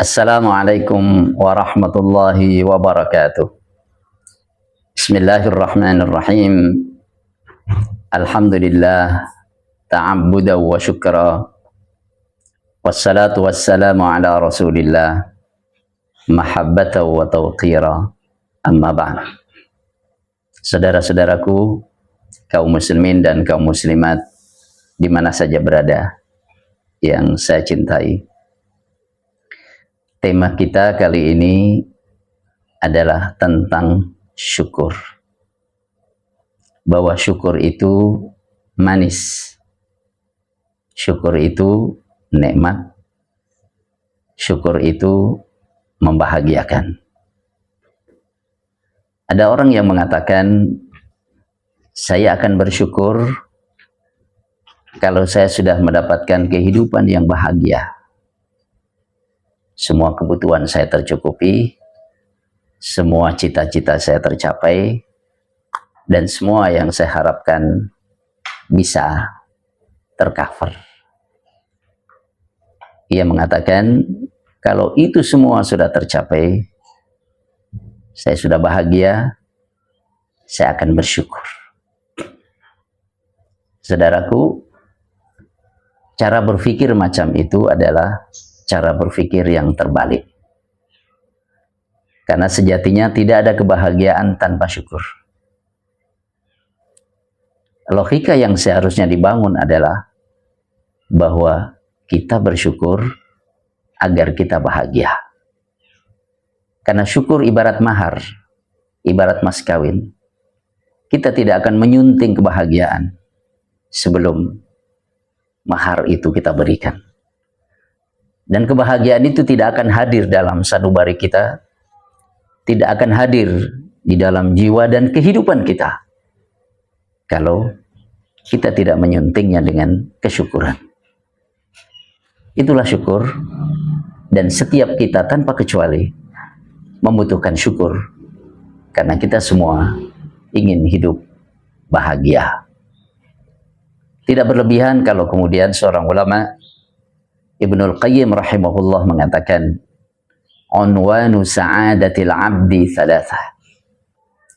Assalamualaikum warahmatullahi wabarakatuh. Bismillahirrahmanirrahim. Alhamdulillah ta'abbuda wa syukra. Wassalatu wassalamu ala Rasulillah mahabbata wa tawqira. Amma ba'd. Saudara-saudaraku, kaum muslimin dan kaum muslimat di mana saja berada yang saya cintai. Tema kita kali ini adalah tentang syukur. Bahwa syukur itu manis. Syukur itu nikmat. Syukur itu membahagiakan. Ada orang yang mengatakan, saya akan bersyukur kalau saya sudah mendapatkan kehidupan yang bahagia. Semua kebutuhan saya tercukupi, semua cita-cita saya tercapai, dan semua yang saya harapkan bisa tercover. Ia mengatakan, kalau itu semua sudah tercapai, saya sudah bahagia, saya akan bersyukur. Saudaraku, cara berpikir macam itu adalah cara berpikir yang terbalik. Karena sejatinya tidak ada kebahagiaan tanpa syukur. Logika yang seharusnya dibangun adalah bahwa kita bersyukur agar kita bahagia. Karena syukur ibarat mahar, ibarat mas kawin. Kita tidak akan menyunting kebahagiaan sebelum mahar itu kita berikan. Dan kebahagiaan itu tidak akan hadir dalam sanubari kita, tidak akan hadir di dalam jiwa dan kehidupan kita, kalau kita tidak menyuntingnya dengan kesyukuran. Itulah syukur, dan setiap kita tanpa kecuali membutuhkan syukur, karena kita semua ingin hidup bahagia. Tidak berlebihan kalau kemudian seorang ulama Ibnul Qayyim rahimahullah mengatakan, unwanu sa'adatil abdi thalathah.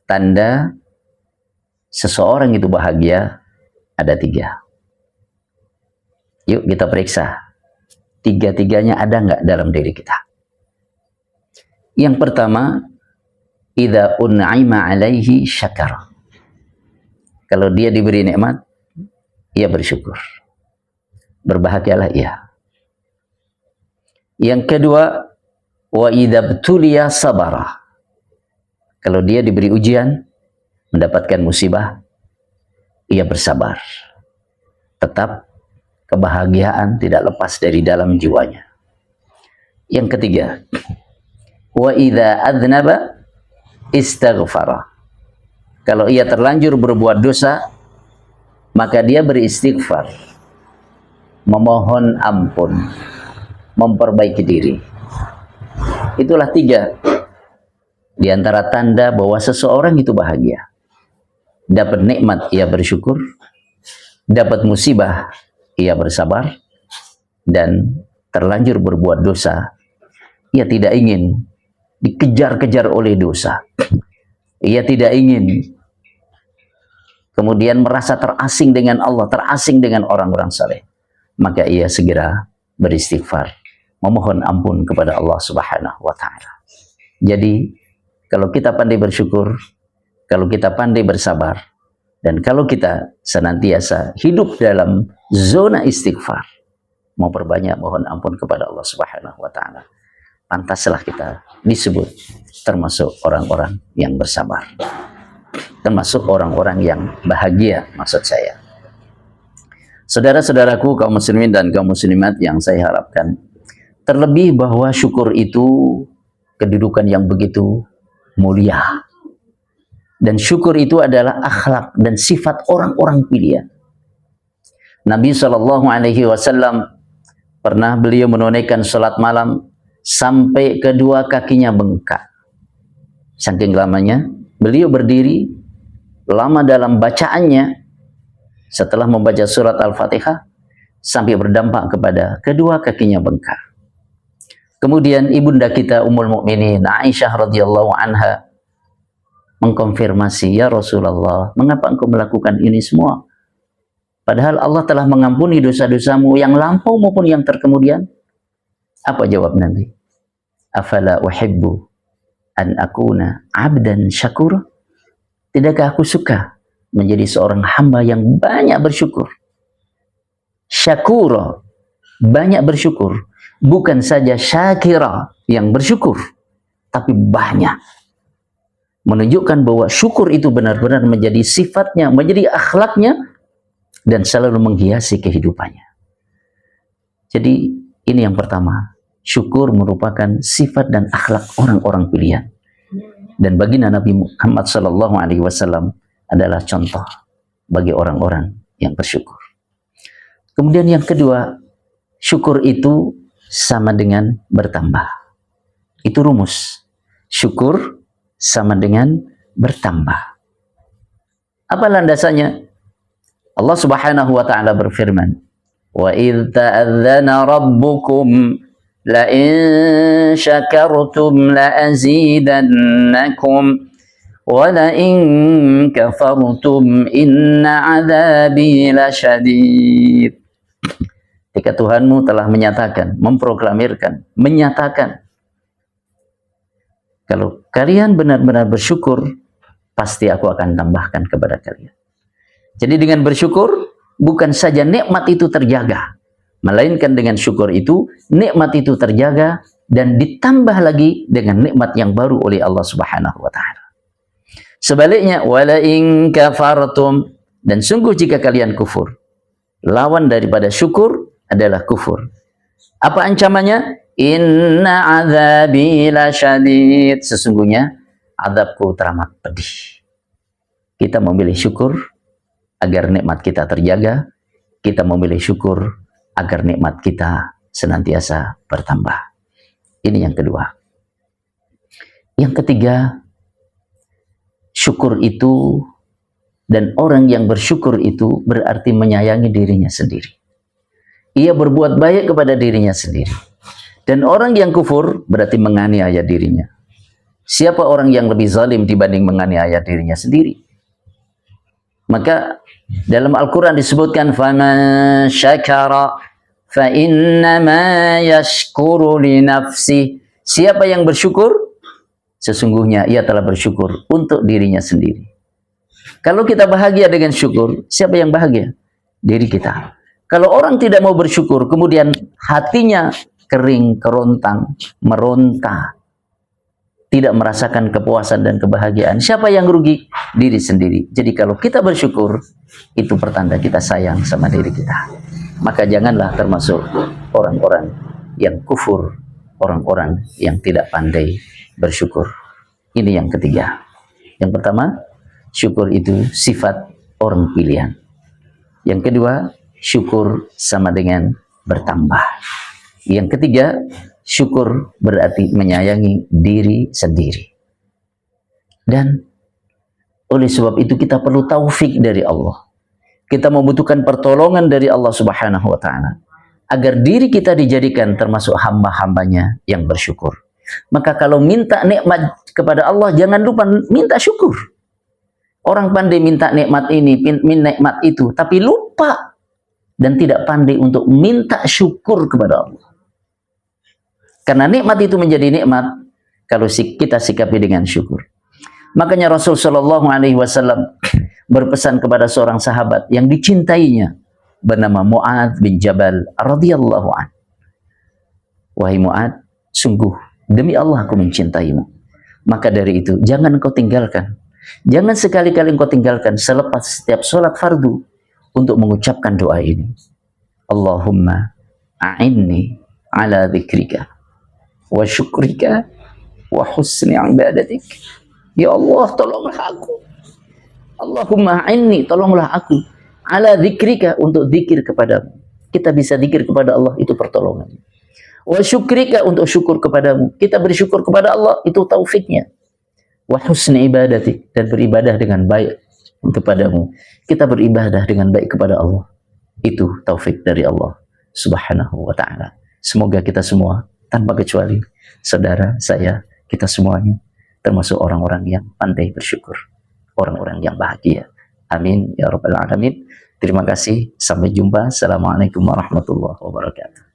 Tanda seseorang itu bahagia ada 3. Yuk kita periksa. 3-tiganya ada nggak dalam diri kita? Yang pertama, idza un'ima alaihi syakar. Kalau dia diberi nikmat, ia bersyukur. Berbahagialah ia. Yang kedua, wa idza btuliya sabara. Kalau dia diberi ujian, mendapatkan musibah, ia bersabar. Tetap kebahagiaan tidak lepas dari dalam jiwanya. Yang ketiga, wa idza adznaba istaghfara. Kalau ia terlanjur berbuat dosa, maka dia beristighfar, memohon ampun, memperbaiki diri. Itulah 3 di antara tanda bahwa seseorang itu bahagia. Dapat nikmat, ia bersyukur. Dapat musibah, ia bersabar. Dan terlanjur berbuat dosa, ia tidak ingin dikejar-kejar oleh dosa. Ia tidak ingin kemudian merasa terasing dengan Allah, terasing dengan orang-orang saleh. Maka ia segera beristighfar, memohon ampun kepada Allah Subhanahu wa ta'ala. Jadi, kalau kita pandai bersyukur, kalau kita pandai bersabar, dan kalau kita senantiasa hidup dalam zona istighfar, mau perbanyak mohon ampun kepada Allah Subhanahu wa ta'ala, pantaslah kita disebut termasuk orang-orang yang bersabar, termasuk orang-orang yang bahagia, maksud saya. Saudara-saudaraku kaum muslimin dan kaum muslimat yang saya harapkan, terlebih bahwa syukur itu kedudukan yang begitu mulia. Dan syukur itu adalah akhlak dan sifat orang-orang pilihan. Nabi SAW pernah beliau menunaikan salat malam sampai kedua kakinya bengkak. Saking lamanya, beliau berdiri lama dalam bacaannya. Setelah membaca surat Al-Fatihah, sampai berdampak kepada kedua kakinya bengkak. Kemudian ibunda kita Ummul Mukminin Aisyah radhiyallahu anha mengkonfirmasi, "Ya Rasulullah, mengapa engkau melakukan ini semua? Padahal Allah telah mengampuni dosa-dosamu yang lampau maupun yang terkemudian." Apa jawab Nabi? "Afala uhibbu an akuna 'abdan syakura?" Tidakkah aku suka menjadi seorang hamba yang banyak bersyukur? Syakura, banyak bersyukur. Bukan saja syakira, yang bersyukur, tapi banyak. Menunjukkan bahwa syukur itu benar-benar menjadi sifatnya, menjadi akhlaknya, dan selalu menghiasi kehidupannya. Jadi ini yang pertama, syukur merupakan sifat dan akhlak orang-orang pilihan. Dan baginda Nabi Muhammad SAW adalah contoh bagi orang-orang yang bersyukur. Kemudian yang kedua, syukur itu sama dengan bertambah. Itu rumus. Syukur sama dengan bertambah. Apa landasannya? Allah Subhanahu wa taala berfirman, "Wa idz ta'adzana rabbukum la in syakartum la azidannakum wa la in kafartum inna 'adzabi lasyadid." Ketika Tuhanmu telah menyatakan, memproklamirkan, menyatakan, kalau kalian benar-benar bersyukur, pasti aku akan tambahkan kepada kalian. Jadi dengan bersyukur, bukan saja nikmat itu terjaga, melainkan dengan syukur itu, nikmat itu terjaga, dan ditambah lagi dengan nikmat yang baru oleh Allah Subhanahu wa ta'ala. Sebaliknya, wala in kafartum, dan sungguh jika kalian kufur, lawan daripada syukur adalah kufur. Apa ancamannya? Inna azabi lasyadid. Sesungguhnya azabku teramat pedih. Kita memilih syukur agar nikmat kita terjaga. Kita memilih syukur agar nikmat kita senantiasa bertambah. Ini yang kedua. Yang ketiga, syukur itu dan orang yang bersyukur itu berarti menyayangi dirinya sendiri. Ia berbuat baik kepada dirinya sendiri. Dan orang yang kufur berarti menganiaya dirinya. Siapa orang yang lebih zalim dibanding menganiaya dirinya sendiri? Maka dalam Al-Quran disebutkan, فَمَنْ شَكَرَ فَإِنَّمَا يَشْكُرُ لِنَفْسِهِ. Siapa yang bersyukur, sesungguhnya ia telah bersyukur untuk dirinya sendiri. Kalau kita bahagia dengan syukur, siapa yang bahagia? Diri kita. Kalau orang tidak mau bersyukur, kemudian hatinya kering, kerontang, meronta, tidak merasakan kepuasan dan kebahagiaan, siapa yang rugi? Diri sendiri. Jadi kalau kita bersyukur, itu pertanda kita sayang sama diri kita. Maka janganlah termasuk orang-orang yang kufur, orang-orang yang tidak pandai bersyukur. Ini yang ketiga. Yang pertama, syukur itu sifat orang pilihan. Yang kedua, syukur sama dengan bertambah. Yang ketiga, syukur berarti menyayangi diri sendiri. Dan oleh sebab itu kita perlu taufik dari Allah. Kita membutuhkan pertolongan dari Allah Subhanahu wa ta'ala agar diri kita dijadikan termasuk hamba-hambanya yang bersyukur. Maka kalau minta nikmat kepada Allah, jangan lupa minta syukur. Orang pandai minta nikmat ini, minta nikmat itu, tapi lupa dan tidak pandai untuk minta syukur kepada Allah. Karena nikmat itu menjadi nikmat kalau kita sikapi dengan syukur. Makanya Rasul Shallallahu Alaihi Wasallam berpesan kepada seorang sahabat yang dicintainya bernama Mu'adz bin Jabal radhiyallahu an. Wahai Mu'adz, sungguh demi Allah aku mencintaimu. Maka dari itu jangan engkau tinggalkan. Jangan sekali-kali engkau tinggalkan selepas setiap sholat fardu untuk mengucapkan doa ini. Allahumma a'inni ala dzikrika wa syukrika wa husni ibadatik. Ya Allah, tolonglah aku. Allahumma a'inni, tolonglah aku. Ala dzikrika, untuk zikir kepadamu. Kita bisa zikir kepada Allah, itu pertolongan. Wa syukrika, untuk syukur kepadamu. Kita bersyukur kepada Allah, itu taufiknya. Wa husni ibadatik, dan beribadah dengan baik kepadamu. Kita beribadah dengan baik kepada Allah. Itu taufik dari Allah Subhanahu wa ta'ala. Semoga kita semua tanpa kecuali saudara, saya, kita semuanya termasuk orang-orang yang pandai bersyukur, orang-orang yang bahagia. Amin ya rabbal alamin. Terima kasih, sampai jumpa. Assalamualaikum warahmatullahi wabarakatuh.